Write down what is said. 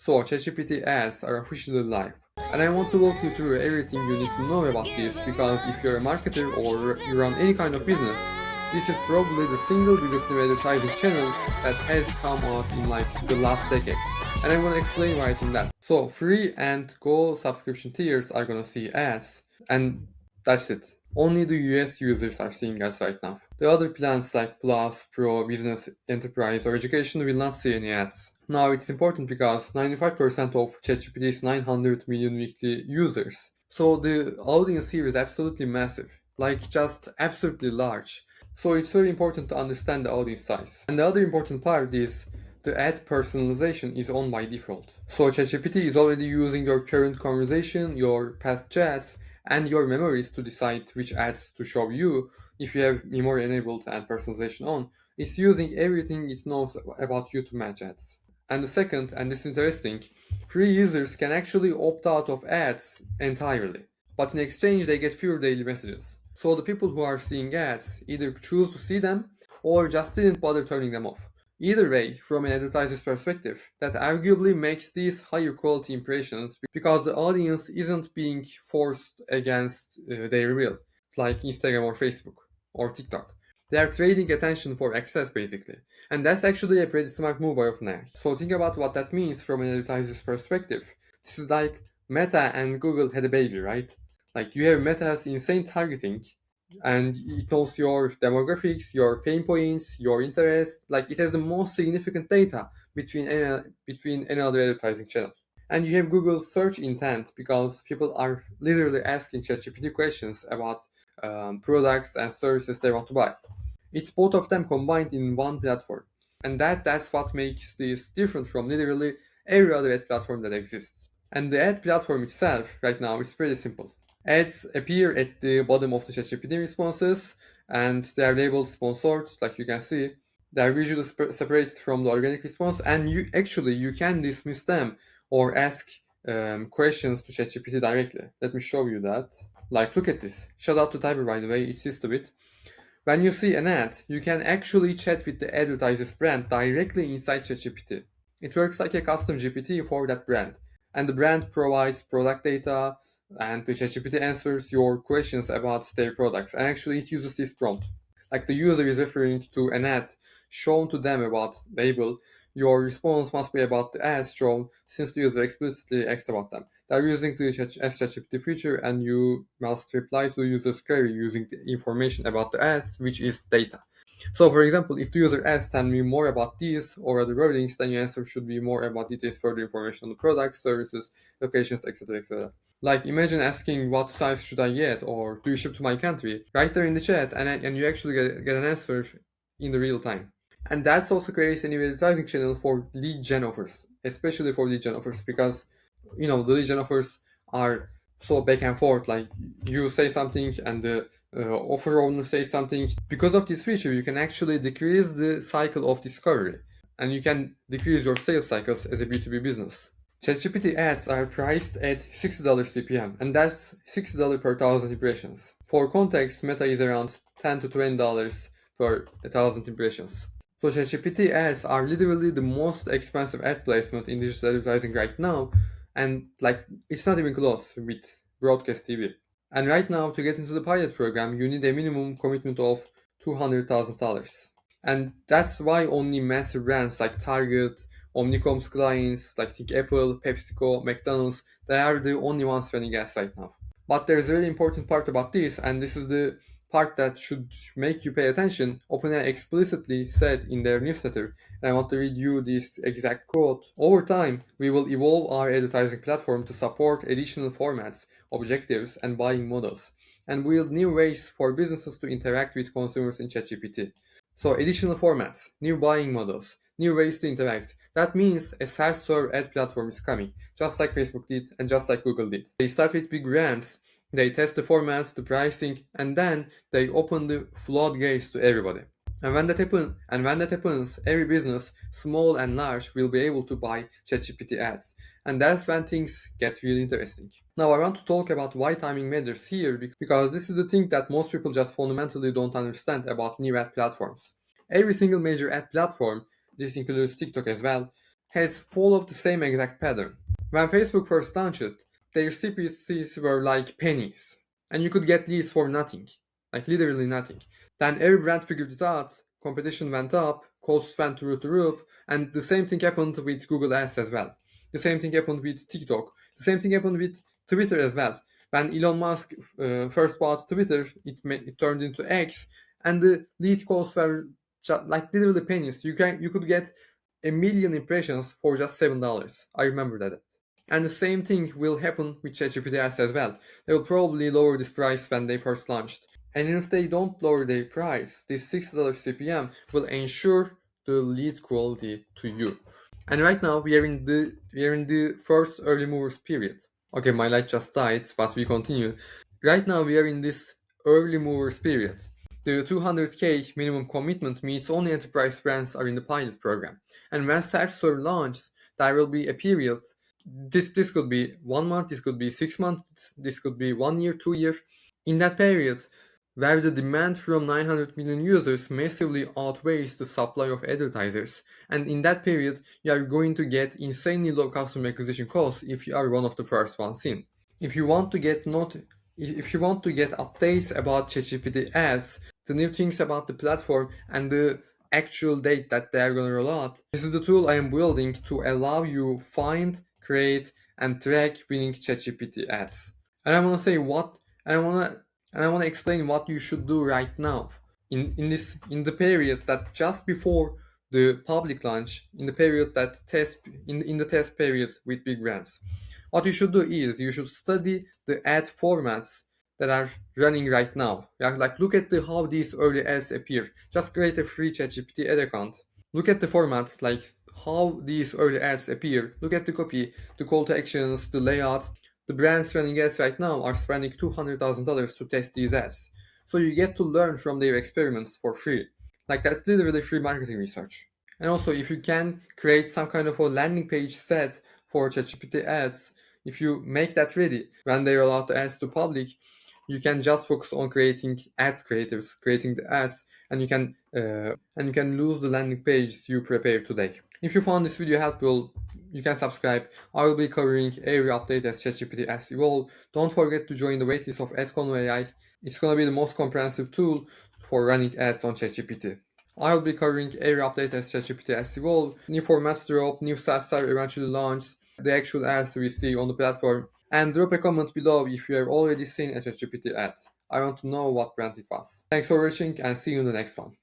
So ChatGPT ads are officially live. And I want to walk you through everything you need to know about this because if you're a marketer or you run any kind of business, this is probably the single biggest new advertising channel that has come out in like the last decade. And I'm gonna explain why I think that. So free and gold subscription tiers are gonna see ads and that's it. Only the US users are seeing ads right now. The other plans like Plus, Pro, Business, Enterprise, or Education will not see any ads. Now it's important because 95% of ChatGPT's 900 million weekly users. So the audience here is absolutely massive, like just absolutely large. So it's very important to understand the audience size. And the other important part is the ad personalization is on by default. So ChatGPT is already using your current conversation, your past chats, and your memories to decide which ads to show you if you have memory enabled and personalization on. It's using everything it knows about you to match ads. And the second, and this is interesting, free users can actually opt out of ads entirely. But in exchange, they get fewer daily messages. So the people who are seeing ads either choose to see them or just didn't bother turning them off. Either way, from an advertiser's perspective, that arguably makes these higher quality impressions because the audience isn't being forced against their will, like Instagram or Facebook or TikTok. They are trading attention for access basically. And that's actually a pretty smart move by OpenAI. So think about what that means from an advertiser's perspective. This is like Meta and Google had a baby, right? Like you have Meta's insane targeting and it knows your demographics, your pain points, your interests. Like it has the most significant data between any other advertising channel. And you have Google's search intent because people are literally asking ChatGPT questions about products and services they want to buy. It's both of them combined in one platform. And that's what makes this different from literally every other ad platform that exists. And the ad platform itself right now is pretty simple. Ads appear at the bottom of the ChatGPT responses and they are labeled sponsored, like you can see. They are visually separated from the organic response and you can dismiss them or ask questions to ChatGPT directly. Let me show you that. Like look at this. Shout out to Tiber by the way, it's just a bit. When you see an ad, you can actually chat with the advertiser's brand directly inside ChatGPT. It works like a custom GPT for that brand. And the brand provides product data, and the ChatGPT answers your questions about their products. And actually, it uses this prompt. Like the user is referring to an ad shown to them about label, your response must be about the ads shown since the user explicitly asked about them. They're using the ChatGPT feature and you must reply to the user's query using the information about the ads, which is data. So for example, if the user asks tell me more about these or other wordings, then your answer should be more about details, further information on the products, services, locations, etc. etc. Like imagine asking what size should I get or do you ship to my country right there in the chat and you actually get an answer in the real time. And that's also creates a new advertising channel for lead gen offers, especially for lead gen offers because the lead gen offers are so back and forth. Like you say something and the offer owner says something. Because of this feature, you can actually decrease the cycle of discovery and you can decrease your sales cycles as a B2B business. ChatGPT ads are priced at $60 CPM, and that's $60 per thousand impressions. For context, Meta is around $10 to $20 per 1,000 impressions. So ChatGPT ads are literally the most expensive ad placement in digital advertising right now, and like it's not even close with broadcast TV. And right now, to get into the pilot program, you need a minimum commitment of $200,000. And that's why only massive brands like Target, Omnicom's clients like think Apple, PepsiCo, McDonald's, they are the only ones running ads right now. But there's a really important part about this, and this is the part that should make you pay attention. OpenAI explicitly said in their newsletter, and I want to read you this exact quote. Over time, we will evolve our advertising platform to support additional formats, objectives, and buying models, and build new ways for businesses to interact with consumers in ChatGPT. So additional formats, new buying models, new ways to interact. That means a self-serve ad platform is coming, just like Facebook did and just like Google did. They start with big brands, they test the formats, the pricing, and then they open the floodgates to everybody. And when that happens, every business, small and large, will be able to buy ChatGPT ads. And that's when things get really interesting. Now I want to talk about why timing matters here because this is the thing that most people just fundamentally don't understand about new ad platforms. Every single major ad platform, this includes TikTok as well, has followed the same exact pattern. When Facebook first launched, their CPCs were like pennies, and you could get leads for nothing, like literally nothing. Then every brand figured it out, competition went up, costs went through the roof, and the same thing happened with Google Ads as well. The same thing happened with TikTok. The same thing happened with Twitter as well. When Elon Musk first bought Twitter, it turned into X, and the lead costs were like literally pennies. You could get a million impressions for just $7. I remember that. And the same thing will happen with ChatGPT ads as well. They will probably lower this price when they first launched. And if they don't lower their price, this $6 CPM will ensure the lead quality to you. And right now we are in the first early movers period. Okay, my light just died, but we continue. Right now we are in this early movers period. The 200k minimum commitment means only enterprise brands are in the pilot program. And when self-serve launches, there will be a period. This could be 1 month, this could be 6 months, this could be 1 year, 2 years. In that period, where the demand from 900 million users massively outweighs the supply of advertisers, and in that period, you are going to get insanely low customer acquisition costs if you are one of the first ones in. If you want to get not if you want to get updates about ChatGPT ads, the new things about the platform, and the actual date that they are going to roll out, this is the tool I am building to allow you find, create, and track winning ChatGPT ads. And I want to say what, and I want to explain what you should do right now in the period that just before the public launch, in the period that test in the test period with big brands. What you should do is you should study the ad formats that are running right now. Like look at how these early ads appear. Just create a free ChatGPT ad account. Look at the formats, like how these early ads appear. Look at the copy, the call to actions, the layout. The brands running ads right now are spending $200,000 to test these ads. So you get to learn from their experiments for free. Like that's literally free marketing research. And also, if you can create some kind of a landing page set for ChatGPT ads, if you make that ready when they roll out the ads to public, you can just focus on creating ad creatives, creating the ads, and you can lose the landing page you prepared today. If you found this video helpful, you can subscribe. I will be covering every update as ChatGPT ads evolve. Don't forget to join the waitlist of AdConvo AI. It's gonna be the most comprehensive tool for running ads on ChatGPT. I will be covering every update as ChatGPT ads evolve, new formats drop, new self-serve eventually launch, the actual ads we see on the platform, and drop a comment below if you have already seen a ChatGPT ad. I want to know what brand it was. Thanks for watching and see you in the next one.